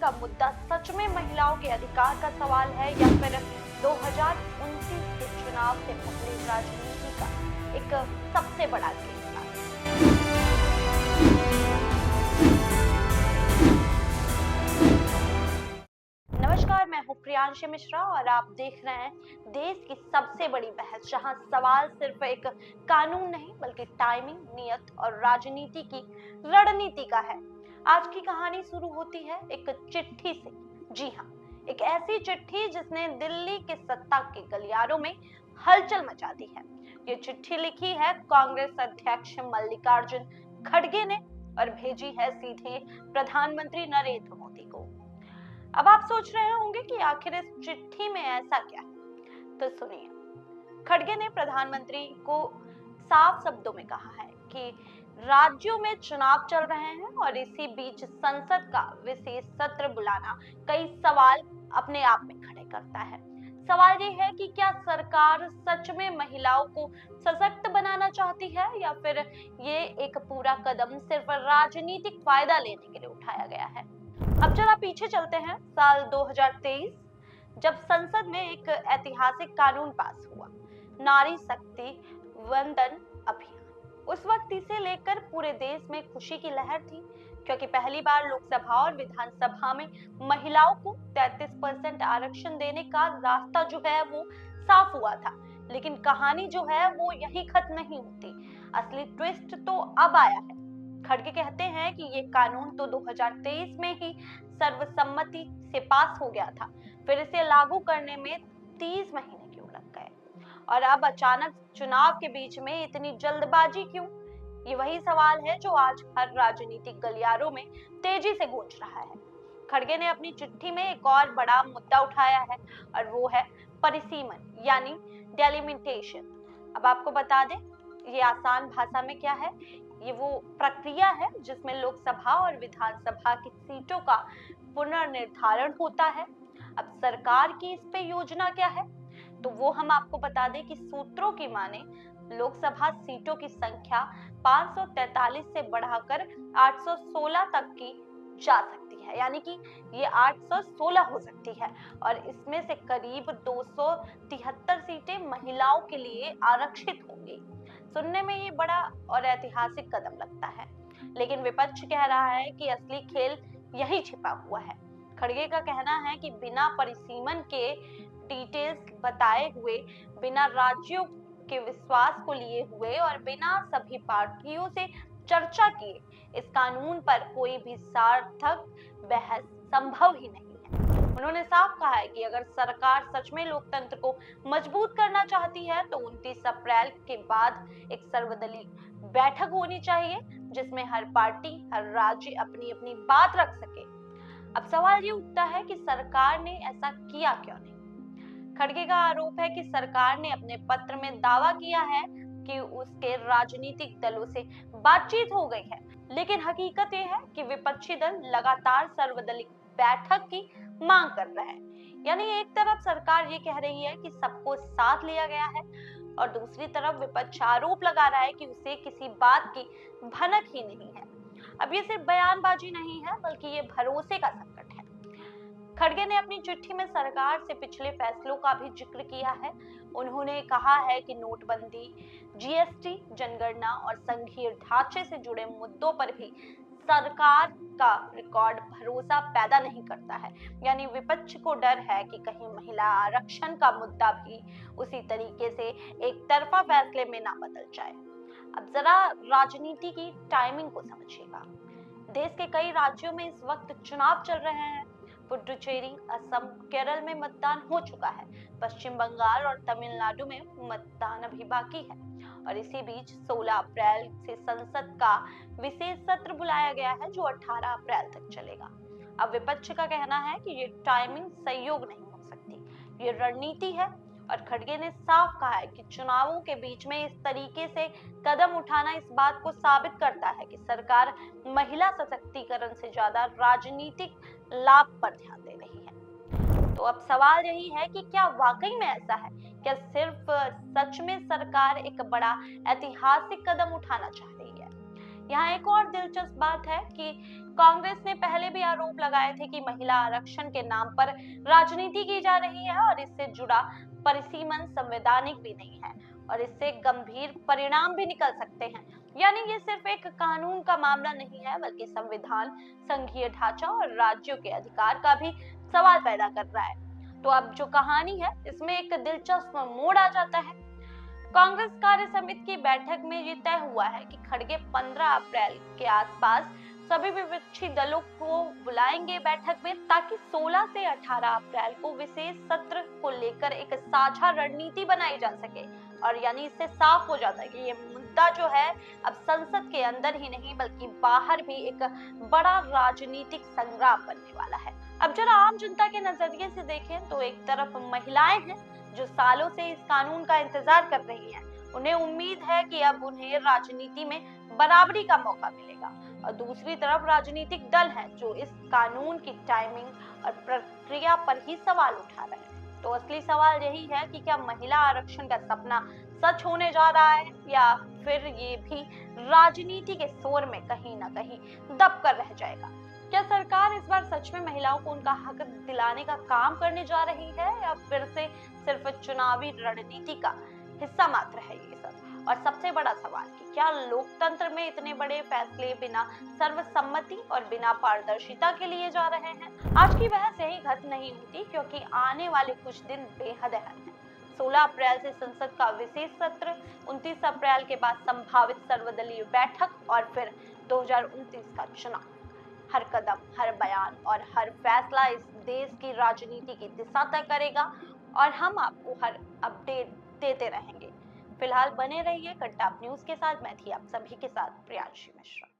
का मुद्दा सच में महिलाओं के अधिकार का सवाल है या फिर 2029 के चुनाव से पहले राजनीति का एक सबसे बड़ा केस था। नमस्कार, मैं हूँ प्रियांशी मिश्रा और आप देख रहे हैं देश की सबसे बड़ी बहस, जहां सवाल सिर्फ एक कानून नहीं बल्कि टाइमिंग, नियत और राजनीति की रणनीति का है। आज की कहानी शुरू होती है एक चिट्ठी से। जी हाँ, एक ऐसी चिट्ठी जिसने दिल्ली के सत्ता के गलियारों में हलचल मचा दी है। ये चिट्ठी लिखी है कांग्रेस अध्यक्ष मल्लिकार्जुन खड़गे ने और भेजी है सीधे प्रधानमंत्री नरेंद्र मोदी को। अब आप सोच रहे होंगे कि आखिर इस चिट्ठी में ऐसा क्या है, तो सुनिए। खड़गे ने प्रधानमंत्री को साफ शब्दों में कहा है कि राज्यों में चुनाव चल रहे हैं और इसी बीच संसद का विशेष सत्र बुलाना कई सवाल अपने आप में खड़े करता है। सवाल ये है कि क्या सरकार सच में महिलाओं को सशक्त बनाना चाहती है या फिर ये एक पूरा कदम सिर्फ राजनीतिक फायदा लेने के लिए उठाया गया है। अब जरा पीछे चलते हैं साल 2023, जब संसद में एक ऐतिहासिक कानून पास हुआ, नारी शक्ति वंदन अभियान। उस वक्त इसे लेकर पूरे देश में खुशी की लहर थी, क्योंकि पहली बार लोकसभा और विधानसभा में महिलाओं को 33% आरक्षण देने का रास्ता जो है वो साफ हुआ था। लेकिन कहानी जो है वो यही खत्म नहीं होती, असली ट्विस्ट तो अब आया है। खड़गे कहते हैं कि ये कानून तो 2023 में ही सर्वसम्मति से पास हो गया था, फिर इसे लागू करने में 30 महीने क्यों लग गए और अब अचानक चुनाव के बीच में इतनी जल्दबाजी क्यों। ये वही सवाल है जो आज हर राजनीतिक गलियारों में तेजी से गूंज रहा है। खड़गे ने अपनी चिट्ठी में एक और बड़ा मुद्दा उठाया है और वो है परिसीमन यानी डेलिमिटेशन। अब आपको बता दें, ये आसान भाषा में क्या है, ये वो प्रक्रिया है जिसमें लोकसभा और विधानसभा की सीटों का पुनर्निर्धारण होता है। अब सरकार की इस पे योजना क्या है, तो वो हम आपको बता दें कि सूत्रों की माने लोकसभा सीटों की संख्या 543 से बढ़ाकर 816 तक की जा सकती है, यानी कि ये 816 हो सकती है और इसमें से करीब 273 सीटें महिलाओं के लिए आरक्षित होंगी। सुनने में ये बड़ा और ऐतिहासिक कदम लगता है, लेकिन विपक्ष कह रहा है कि असली खेल यही छिपा हुआ है। खड़गे का कहना है कि बिना परिसीमन के डिटेल्स बताए हुए, बिना राज्यों के विश्वास को लिए हुए और बिना सभी पार्टियों से चर्चा किए इस कानून पर कोई भी सार्थक बहस संभव ही नहीं है। उन्होंने साफ कहा है कि अगर सरकार सच में लोकतंत्र को मजबूत करना चाहती है तो 29 अप्रैल के बाद एक सर्वदलीय बैठक होनी चाहिए जिसमें हर पार्टी, हर राज्य अपनी अपनी बात रख सके। अब सवाल ये उठता है कि सरकार ने ऐसा किया क्यों नहीं। खड़गे का आरोप है कि सरकार ने अपने पत्र में दावा किया है कि उसके राजनीतिक दलों से बातचीत हो गई है, लेकिन हकीकत ये है कि विपक्षी दल लगातार सर्वदलीय बैठक की मांग कर रहे हैं। यानी एक तरफ सरकार ये कह रही है कि सबको साथ लिया गया है और दूसरी तरफ विपक्ष आरोप लगा रहा है कि उसे किसी बात की भनक ही नहीं है। अब ये सिर्फ बयानबाजी नहीं है बल्कि ये भरोसे का संकट है। खड़गे ने अपनी चिट्ठी में सरकार से पिछले फैसलों का भी जिक्र किया है। उन्होंने कहा है कि नोटबंदी, जीएसटी, जनगणना और संघीय ढांचे से जुड़े मुद्दों पर भी सरकार का रिकॉर्ड भरोसा पैदा नहीं करता है। यानी विपक्ष को डर है कि कहीं महिला आरक्षण का मुद्दा भी उसी तरीके से एक तरफा फैसले में ना बदल जाए। अब जरा राजनीति की टाइमिंग को समझिएगा। देश के कई राज्यों में इस वक्त चुनाव चल रहे हैं। पुडुचेरी, असम, केरल में मतदान हो चुका है। पश्चिम बंगाल और तमिलनाडु में मतदान अभी बाकी है और इसी बीच 16 अप्रैल से संसद का विशेष सत्र बुलाया गया है जो 18 अप्रैल तक चलेगा। अब विपक्ष का कहना है कि ये टाइमिंग संयोग नहीं हो सकती, ये रणनीति है और खड़गे ने साफ कहा है कि चुनावों के बीच में इस तरीके से कदम उठाना इस बात को साबित करता है कि सरकार महिला सशक्तिकरण से ज्यादा राजनीतिक लाभ पर ध्यान दे रही है। तो अब सवाल यही है कि क्या वाकई में ऐसा है? क्या सिर्फ सच में सरकार एक बड़ा ऐतिहासिक कदम उठाना चाह रही है यहाँ एक और दिलचस्प बात है कि कांग्रेस ने पहले भी आरोप लगाए थे कि महिला आरक्षण के नाम पर राजनीति की जा रही है और इससे जुड़ा परिसीमन संवैधानिक भी नहीं है और इससे गंभीर परिणाम भी निकल सकते हैं। यानी ये सिर्फ एक कानून का मामला नहीं है बल्कि संविधान, संघीय ढांचा और राज्यों के अधिकार का भी सवाल पैदा कर रहा है। तो अब जो कहानी है इसमें एक दिलचस्प मोड़ आ जाता है। कांग्रेस कार्य समिति की बैठक में ये तय हुआ है कि खड़गे 15 अप्रैल के आसपास सभी विपक्षी दलों को बुलाएंगे बैठक में, ताकि 16 से 18 अप्रैल को विशेष सत्र को लेकर एक साझा रणनीति बनाई जा सके। और यानी इससे साफ हो जाता है कि ये मुद्दा जो है अब संसद के अंदर ही नहीं बल्कि बाहर भी एक बड़ा राजनीतिक संग्राम बनने वाला है। अब जरा आम जनता के नजरिए से देखें तो एक तरफ महिलाएं हैं जो सालों से इस कानून का इंतजार कर रही हैं। उन्हें उम्मीद है कि अब उन्हें राजनीति में बराबरी का मौका मिलेगा और दूसरी तरफ राजनीतिक दल हैं जो इस कानून की टाइमिंग और प्रक्रिया पर ही सवाल उठा रहे हैं। तो असली सवाल यही है कि क्या महिला आरक्षण का सपना सच होने जा रहा है या फिर ये भी राजनीति के शोर में कहीं ना कहीं दब कर रह जाएगा। क्या सरकार इस बार सच में महिलाओं को उनका हक दिलाने का काम करने जा रही है या फिर से सिर्फ चुनावी रणनीति का हिस्सा मात्र है ये सब। और सबसे बड़ा सवाल कि क्या लोकतंत्र में इतने बड़े फैसले बिना सर्वसम्मति और बिना पारदर्शिता के लिए जा रहे हैं। आज की बहस यही खत्म नहीं होती क्योंकि आने वाले कुछ दिन बेहद अहम है। 16 अप्रैल से संसद का विशेष सत्र, 29 अप्रैल के बाद संभावित सर्वदलीय बैठक और फिर 2029 का चुनाव। हर कदम, हर बयान और हर फैसला इस देश की राजनीति की दिशा तय करेगा और हम आपको हर अपडेट देते रहेंगे। फिलहाल बने रहिए कंटाप न्यूज के साथ। मैं थी आप सभी के साथ प्रियांशी मिश्रा।